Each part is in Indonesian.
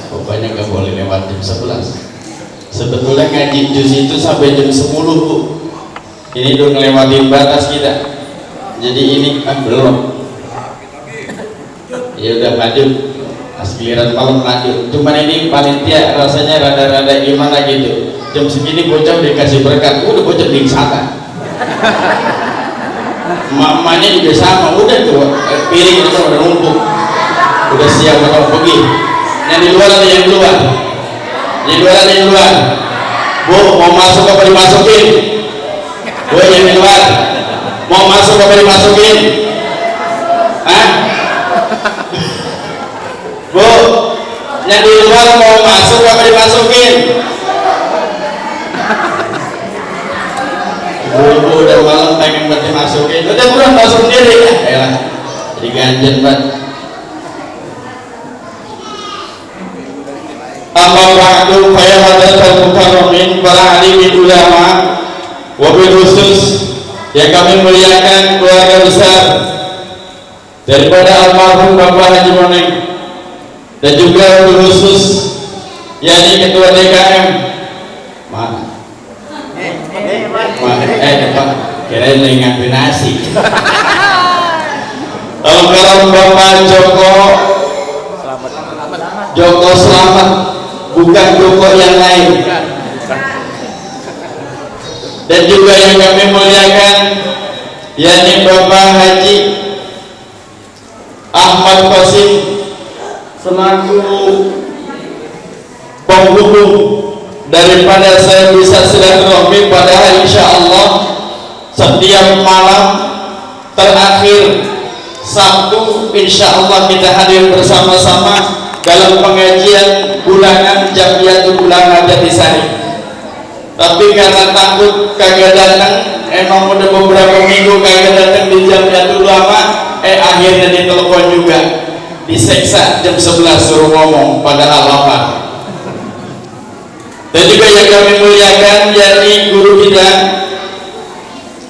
Pokoknya nggak boleh lewat jam 11. Sebetulnya ngaji juz itu sampai jam 10 Bu. Ini udah ngelewatin batas kita. Jadi ini belum. Ya udah lanjut. Pas giliran malam lanjut. Cuman ini panitia rasanya rada-rada gimana gitu. Jam segini bocah dikasih berkat, udah bocah dingsatan. Mamanya juga sama, udah tuh piring itu udah numpuk, udah siap mau pergi. Yang di luar ada yang keluar, di luar ada yang keluar. Bu mau masuk apa dimasukin? Bu yang di luar mau masuk apa dimasukin? Hah? Bu yang di luar mau masuk apa dimasukin? Bu udah malam pengen buat dimasukin, udah buruan masuk sendiri ya lah, jadi ganjen banget. Amma ba'du fa ya hadatsal mukarramin para alimin ulama wabil khusus yang kami muliakan keluarga besar daripada almarhum Bapak Haji Moneng, dan juga wabil khusus yakni ketua DKM mana? Pak, kirain lagi ngambil nasi. Almarhum Bapak Joko Selamat, bukan Joko yang lain. Dan juga yang kami muliakan yakni Bapak Haji Ahmad Qasim selaku penghubung daripada saya bisa silaturahmi, padahal insya Allah setiap malam terakhir Sabtu insya Allah kita hadir bersama-sama dalam pengajian bulanan Jamiatul Ulama Jatisari. Tapi karena takut kagak datang, emang udah beberapa minggu kagak datang di Jamiatul Ulama, akhirnya ditelepon juga, diseksa jam 11 suruh ngomong padahal lapar. Dan juga yang kami muliakan yakni guru kita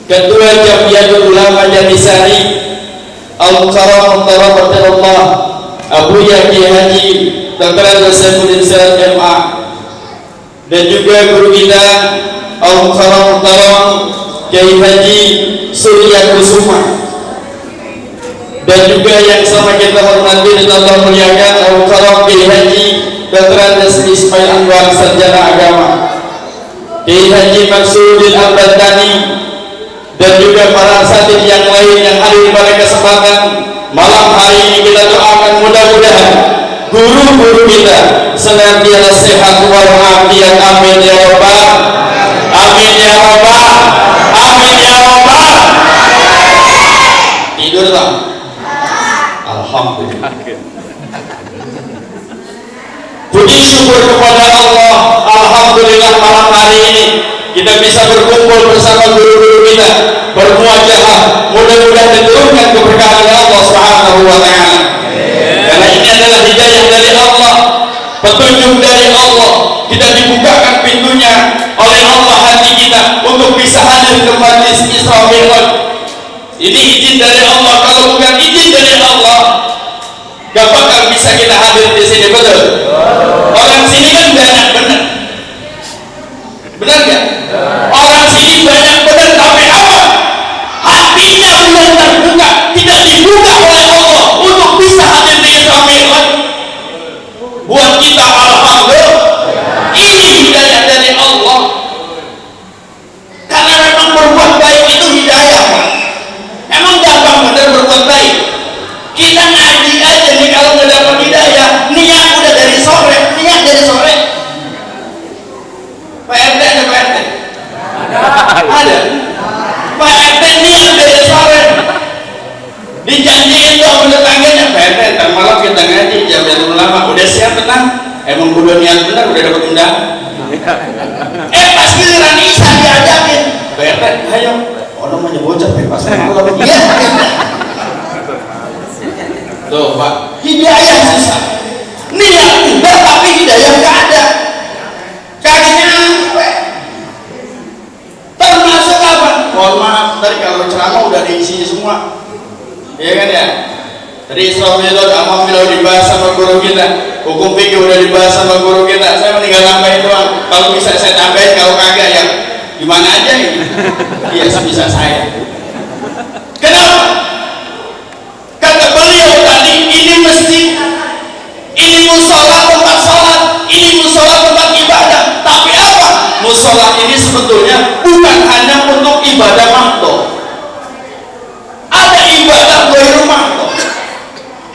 Ketua Jamiatul Ulama Jatisari Al-Karam Mutarabbatallah Abu Yaki Haji Dr. Saifuddin Sirat MA, dan juga guru kita Al-Karam Mutarabbatallah Kiai Haji Surya Kusuma, dan juga yang sama kita hormati dan Allah muliakan Al-Karam Kiai Haji Dr. Andes Ismail Anwar Sarjana Agama, Kiai Haji Maksudin Al-Badani, dan juga para asatidz yang lain yang hadir pada kesempatan malam hari ini. Kita doakan mudah-mudahan guru-guru kita senantiasa sehat walafiat. Amin ya rabbal, amin ya rabbal, amin ya rabbal. Tidur tak? Alhamdulillah. Puji syukur kepada Allah, alhamdulillah malam hari ini kita bisa berkumpul bersama guru-guru kita, bermuajahah, mudah-mudahan diturunkan keberkahan Allah Subhanahu wa taala. Karena ini adalah hidayah dari Allah, petunjuk dari Allah. Kita dibukakan pintunya oleh Allah hati kita untuk bisa hadir ke majlis Isra Mi'raj. Ini izin dari Allah. Kalau bukan izin dari Allah, gak bakal bisa kita hadir di sini, betul? Orang sini kan banyak benar, benar gak? Orang sini banyak benar, tapi apa? Hatinya belum terbuka, tidak dibuka oleh Allah untuk bisa hadir di Isra Mi'raj. Buat kita alhamdulillah, ini hidayah dari Allah. Karena memang berbuat baik itu hidayah, Pak. Emang gampang benar berbuat baik. Kita ngaji aja nih, kalau nggak dapat hidayah, niat udah dari sore, niat dari sore. Pak RT ada Pak RT? Ada. Pak RT niat dari sore. Dijanjiin tuh sama tetangganya, Pak RT ntar malam kita ngaji Jamiatul Ulama. Udah siap tenang? Emang udah niat benar, udah dapat undangan. Pas giliran Isa diajakin, Pak RT, ayo. Oh namanya bocah pas malam. Iya. Tuh Pak, hidayah susah. Niat udah tapi hidayah nggak ada. Kagak nyampe. Termasuk apa? Mohon maaf, tadi kalau ceramah udah diisi semua. Iya kan ya? Tadi Isra Mi'raj Amma Mi'raj dibahas sama guru kita. Hukum hukum fikih udah dibahas sama guru kita, saya tinggal nambahin doang. Kalau bisa saya tambahin, kalau kagak ya gimana aja ini. Iya sebisa saya. Kenapa? Kata beliau tadi, ini masjid, ini musola tempat sholat, ini musola tempat ibadah. Tapi apa? Musola ini sebetulnya bukan hanya untuk ibadah makdo. Ada ibadah ghairu makdo.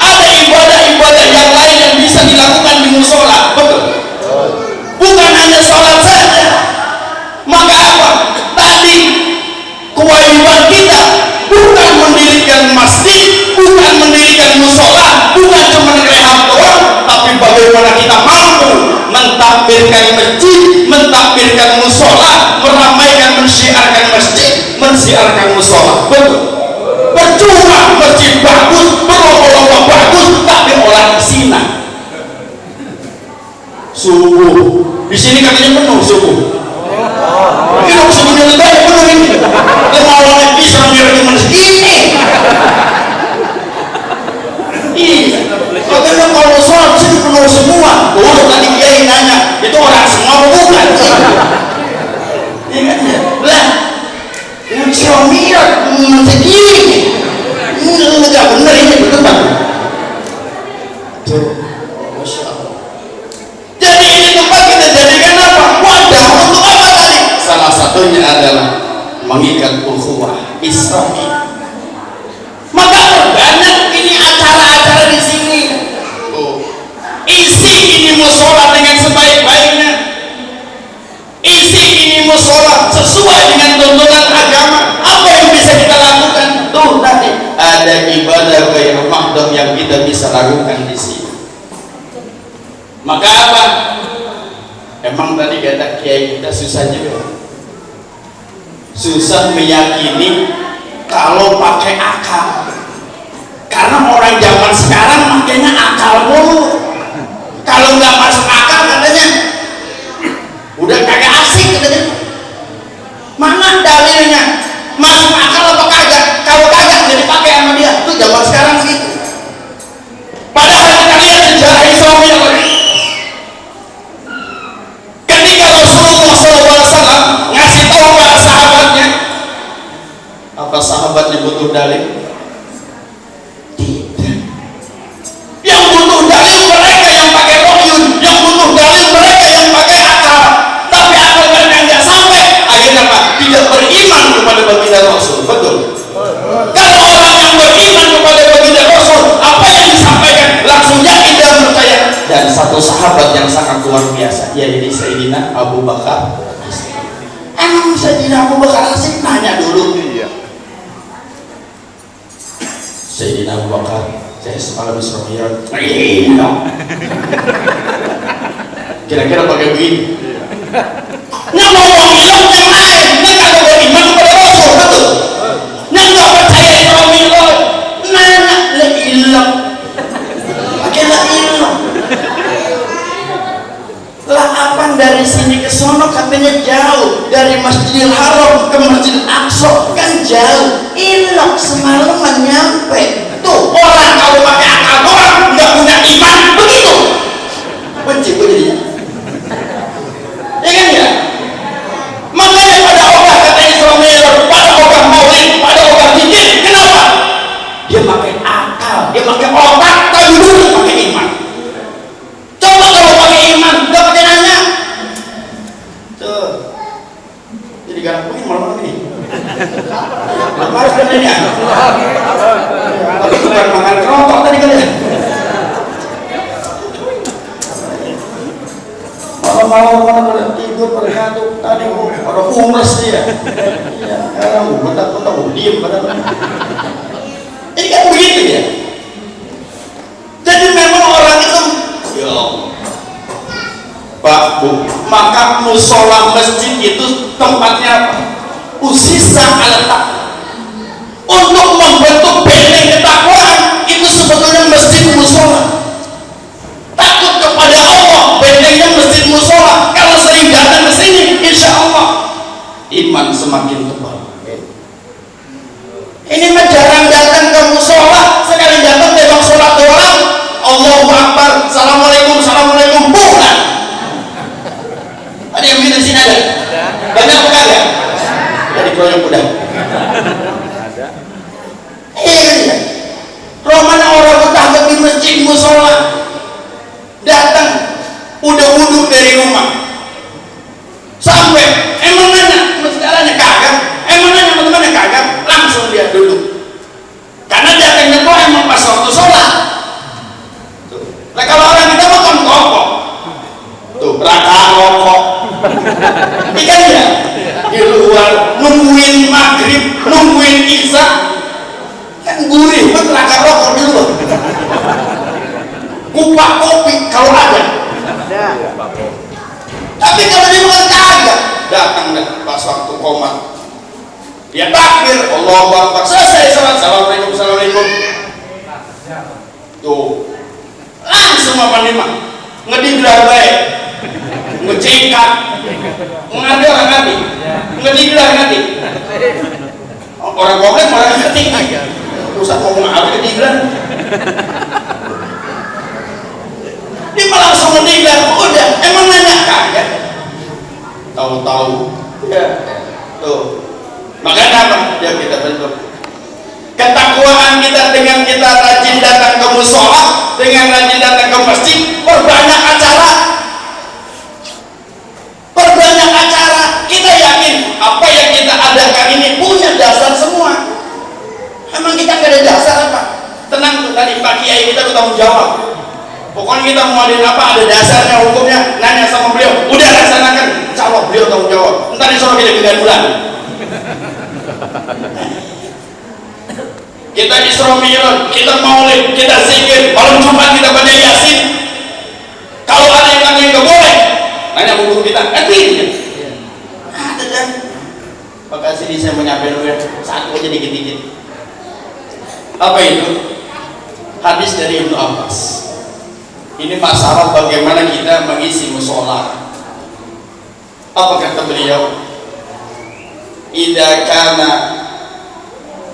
Ada ibadah-ibadah yang lain yang bisa dilakukan di musola, betul? Bukan hanya sholat saja. Maka apa? Tadi kewajiban kita bukan mendirikan masjid, bukan mendirikan musola, bukan cuma rehab doang, tapi bagaimana kita mampu mentakbirkan masjid, mentakbirkan musola, meramaikan, mensyiarkan masjid, mensyiarkan musola, betul? Percuma masjid bagus, berlomba-lomba bagus, tapi orang zina. Subuh di sini katanya penuh subuh. Ini aku sebenarnya tadi penuh ini. Lima orang bisa menjadi masjid ini. Iya. Katanya kalau sholat sini penuh semua. Oh tadi kiai nanya, itu orang semua bukan? Ingat ya? Lah. Suaminya segini nggak bener ini berdebat. Masya Allah. Jadi ini tempat kita jadikan apa? Wadah untuk apa tadi? Salah satunya adalah mengikat ukhuwah Islami. Maka banyak ini acara-acara di sini. Isi ini musola dengan sebaik-baiknya. Isi ini musola sesuai dengan tuntunan agama. Apa yang bisa kita lakukan? Tuh tadi ada ibadah ghairu makdo yang kita bisa lakukan di sini. Maka apa? Emang tadi kata kiai kita susah juga. Susah meyakini kalau pakai akal. Karena orang zaman sekarang makanya akal mulu. Kalau nggak masuk akal katanya udah kagak asik katanya. Mana dalilnya? Masuk akal apa kagak? Kalau kagak jadi pakai sama dia. Itu zaman sekarang gitu. Padahal kita lihat sejarah Islamnya ketika Rasulullah SAW ngasih tahu para sahabatnya, apa sahabatnya butuh dalil? Tidak. Yang butuh dalil mereka yang pakai rohyun, yang butuh dalil mereka yang pakai akal. Tapi akal mereka nggak sampai, akhirnya apa? Tidak beriman kepada baginda Rasul. Betul. Kalau orang yang beriman kepada baginda Rasul, apa yang disampaikan langsung yakin dan percaya. Dan satu sahabat yang sangat luar biasa, yaitu Sayyidina Abu Bakar. Emang Sayyidina Abu Bakar asik nanya dulu. Sayyidina Abu Bakar, saya semalam Israel. Kira-kira pakai begini. Nggak mau ngomong yang lain, nggak ada beriman kepada Rasul, betul? Nggak percaya Israel, nanya la ilah, pakai la ilah. Lah apa dari sini ke sono katanya jauh, dari Masjidil Haram ke Masjidil Aqsa kan jauh. Ilok semalaman nyampe. Tuh orang kalau pakai akal doang nggak punya iman begitu. Benci jadinya. Ya kan ya? Makanya pada ogah kata Israel, pada ogah maulid, pada ogah zikir, kenapa? Dia pakai akal, dia pakai otak, tapi dulu pakai iman. Coba kalau pakai iman, nggak pakai nanya. Tuh, jadi galak begini malam ini. Harus benernya. Tapi bukan makan kerotok tadi kan ya. Malam-malam pada tidur pada ngantuk tadi pada umres dia. Iya, sekarang bentak-bentak diem pada. Ini kan begitu ya. Jadi memang orang itu, ya Pak Bu, maka musola masjid itu tempatnya apa? Usisa al-taqwa. Untuk membentuk benteng ketakwaan itu sebetulnya masjid musola. Takut kepada Allah, bentengnya masjid musola. Kalau sering datang ke sini, insya Allah iman semakin tebal. Ini mah jarang datang ke musola, sekali datang memang sholat doang. Allahu Akbar, Assalamualaikum, dari rumah. Sampai emang nanya masjidnya kagak, emang nanya teman-temannya kagak, langsung dia duduk. Karena dia akan nyetok emang pas waktu sholat. Nah kalau orang kita makan rokok, tuh raka rokok, ikan ya di luar nungguin maghrib, nungguin isya, kan gurih, kan raka rokok di luar. Kupak kopi kalau ada. Tapi kalau dia bukan kagak, datang dan pas waktu komat, dia takbir, Allahu Akbar, selesai sholat, assalamualaikum, assalamualaikum. Tuh, langsung apa nih mah, ngediglar baik, ngecekat, ngade orang ngerti, ngediglar ngerti. Orang komplek malah ngerti, pusat ngomong apa ngediglar. Dia malah langsung meninggal, udah, emang nanya kagak? Tahu-tahu, ya, tuh. Makanya apa? Ya kita bentuk ketakwaan kita dengan kita rajin datang ke mushola, dengan rajin datang ke masjid, perbanyak acara. Perbanyak acara. Kita yakin apa yang kita adakan ini punya dasar semua. Emang kita nggak ada dasar apa? Tenang tuh, tadi Pak Kiai kita bertanggung jawab. Pokoknya kita mau ngadain apa, ada dasarnya, hukumnya, nanya sama beliau, udah laksanakan, insya Allah beliau tanggung jawab. Ntar insya Allah kita ganti bulan. Kita Isra Mi'raj, kita maulid, kita zikir, malam Jumat kita baca Yasin. Kalau ada yang nggak boleh, nanya guru kita, ini ada kan? Makasih ini saya menyampaikan satu aja dikit-dikit. Apa itu? Hadis dari Ibnu Abbas. Ini masalah bagaimana kita mengisi mushola. Apa kata beliau? Idza kana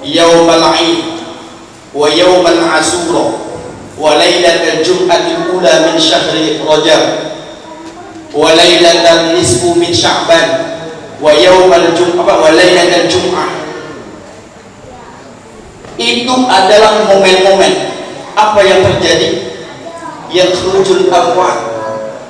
yaumal 'id wa yaumal 'ashura wa lailatul jum'atil ula min syahri Rajab wa lailatul nisfu min Sya'ban wa yaumal jum'ah wa lailatul jum'ah. Itu adalah momen-momen apa yang terjadi? Yang khurujul amwat,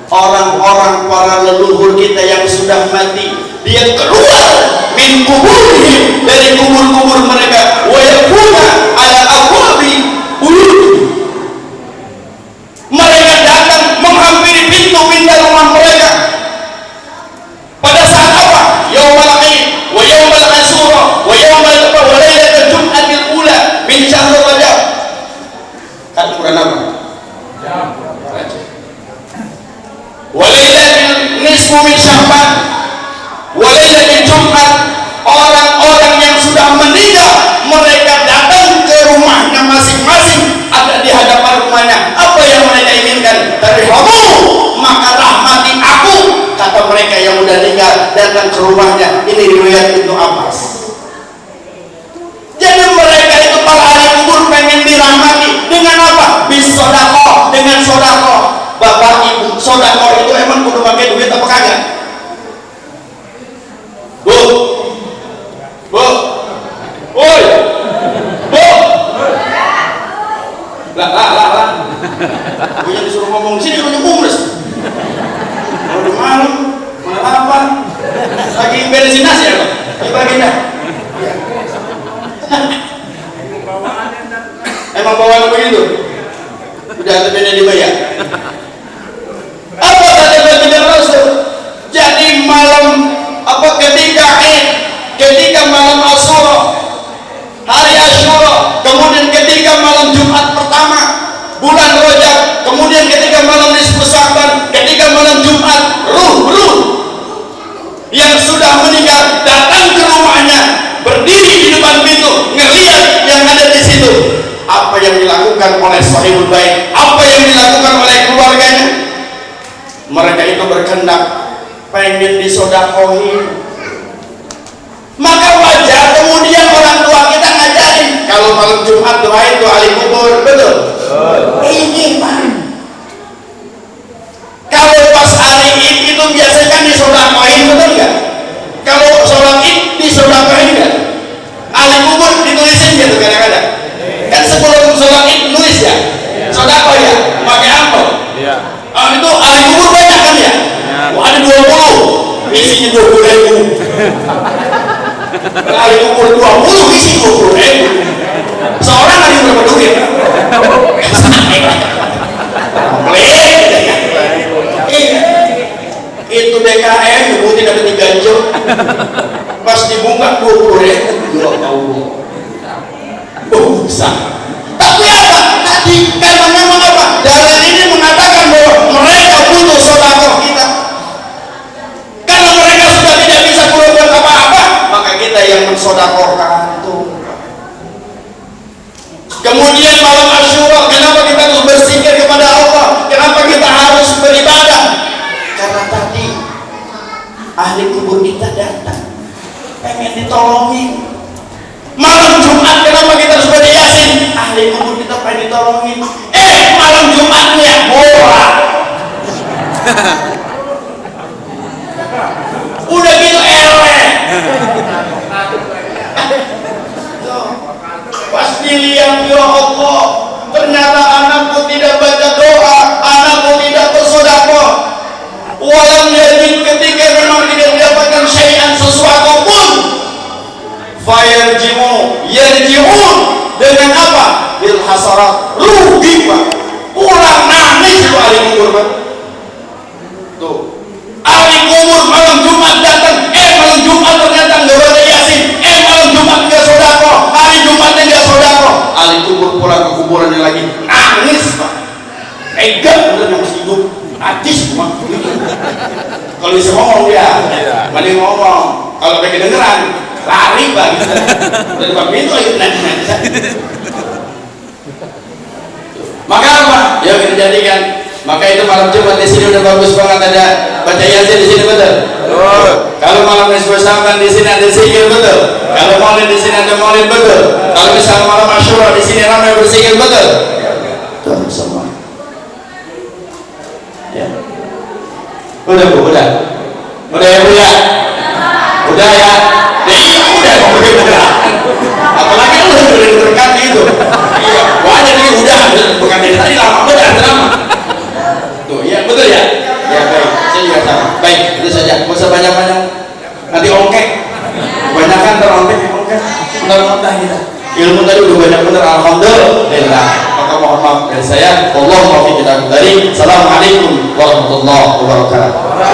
orang-orang para leluhur kita yang sudah mati, dia keluar min kuburihim, dari kubur-kubur mereka, wa yakuna ala abwabi buyut, mereka datang menghampiri pintu-pintu rumah mereka. Pada saat apa? Yaumal 'id wa yaumal 'ashura wa yaumal wa lailatul jum'atil ula min syahr Rajab. Kan Quran apa? Walailatul nisfu min Sya'ban, walailatul Jumat. Orang-orang yang sudah meninggal, mereka datang ke rumahnya masing-masing, ada di hadapan rumahnya. Apa yang mereka inginkan? Tarhamu, maka rahmati aku, kata mereka yang sudah meninggal datang ke rumahnya. Ini riwayat Ibnu Abbas. Jadi mereka itu para ahli kubur pengen dirahmati dengan apa? Bis sodaqah, dengan sodaqah. Bapak ibu, sodaqah itu emang kudu pakai duit apa kagak? Bu, bu, woi, bu, lah, punya disuruh ngomong di sini punya umres. Kalau udah malam, malah apa? Lagi beresin nasi ya, Pak? Ini bagian. Emang bawaan begitu? Udah terjadi dibayar. Apa kata baginda Rasul? Jadi malam apa ketika malam Asyura, hari Asyura, kemudian ketika malam Jumat pertama bulan Rajab, kemudian ketika malam nisfu Sya'ban, ketika malam Jumat, ruh yang sudah meninggal datang ke rumahnya, berdiri di depan pintu, ngelihat yang ada di situ. Apa yang dilakukan oleh sahibul bait, apa yang dilakukan oleh keluarganya? Mereka itu berkehendak pengen disodakohi. Maka wajar kemudian orang tua kita ngajarin kalau malam Jumat doain doa ahli kubur, betul? Ini Pak. Kalau pas hari Id itu biasanya kan disodakohin, betul nggak? Kalau sholat Id disodakohin nggak? Ahli kubur ditulisin gitu kadang-kadang. Kan sebelum sholat Id nulis ya, sodakoh ya, pakai amplop. Itu ahli kubur banyak kan ya. kali 20 isinya 20.000, kali ukur 20 isi 20.000, seorang ada berapa duit? Itu DKM nyebutin dapat 3 jam pas dibuka 20.000 ya Allah besar. Tapi apa? Tadi karena memang apa? Dalil ini mengatakan bahwa mereka butuh sedekah kita. Karena mereka sudah tidak bisa berbuat apa-apa, maka kita yang mensedekahkan itu. Kemudian malam Asyura, kenapa kita harus berzikir kepada Allah? Kenapa kita harus beribadah? Karena tadi ahli kubur kita datang pengen ditolongin. Malam Jumat kenapa kita harus baca Yasin? Ahli kubur kita pengen ditolongin. Malam Jumatnya borak. Udah gitu eleh. Pas dilihat, ya Allah, ternyata anakku tidak baca doa, anakku tidak bersedekah. Walam yajid, ketika memang tidak mendapatkan syai'an sesuatu pun, yarji'un dengan apa? Bil hasarat, rugi Pak. Pulang nangis itu ahli kubur Pak. Tuh, ahli kubur malam Jumat datang, malam Jumat ternyata nggak baca Yasin, malam Jumat nggak sedekah, hari Jumatnya nggak sedekah. Ahli kubur pulang ke kuburannya lagi, nangis Pak. Enggak, udah nangis hidup, najis Pak. Kalau bisa ngomong dia, mending ngomong. Kalau pengen kedengeran, lari Pak. Dari Pak Pintu ayo nangis. Maka apa? Ya kita jadikan. Maka itu malam Jumat di sini udah bagus banget ada baca Yasin di sini betul. Kalau malam Nisbah Sya'ban di sini ada zikir betul. Kalau maulid di sini ada maulid betul. Kalau misalnya malam Asyura di sini ramai berzikir betul. Tuh semua. Ya. Udah Bu, udah ya Bu ya. Udah ya. Udah mau begitu. Apalagi lu udah terdekat itu. Iya, wajar ini udah bukan dari tadi lama drama. Tuh, ya betul ya. Ya baik, saya juga sama. Baik, itu saja. Gak usah banyak-banyak. Nanti ongkek. Kebanyakan terongkek, ongkek. Benar-benar kita. Ilmu tadi udah banyak bener, alhamdulillah. Maka mohon maaf dari saya. Wallahu muwaffiq. Assalamualaikum warahmatullahi wabarakatuh.